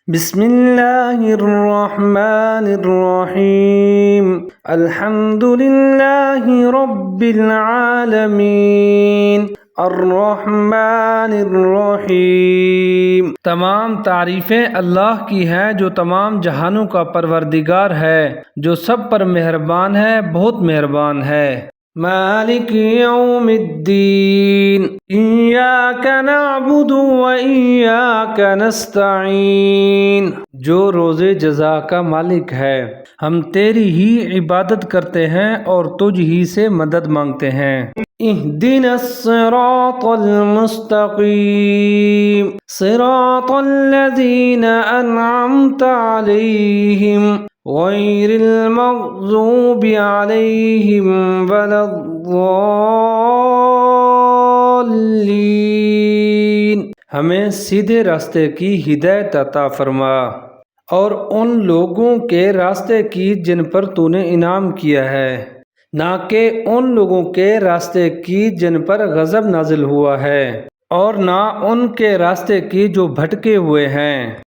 بسم اللہ الرحمن الرحیم الحمد للہ رب العالمین الرحمن الرحیم۔ تمام تعریفیں اللہ کی ہیں جو تمام جہانوں کا پروردگار ہے، جو سب پر مہربان ہے، بہت مہربان ہے۔ مالک یوم الدین ایاک نعبد و ایاک نستعین۔ جو روز جزا کا مالک ہے، ہم تیری ہی عبادت کرتے ہیں اور تجھ ہی سے مدد مانگتے ہیں۔ اہدنا الصراط المستقیم صراط الذین انعمت علیہم غیر المغضوب علیہم ولا الضالین۔ ہمیں سیدھے راستے کی ہدایت عطا فرما اور ان لوگوں کے راستے کی جن پر تو نے انعام کیا ہے، نہ کہ ان لوگوں کے راستے کی جن پر غضب نازل ہوا ہے، اور نہ ان کے راستے کی جو بھٹکے ہوئے ہیں۔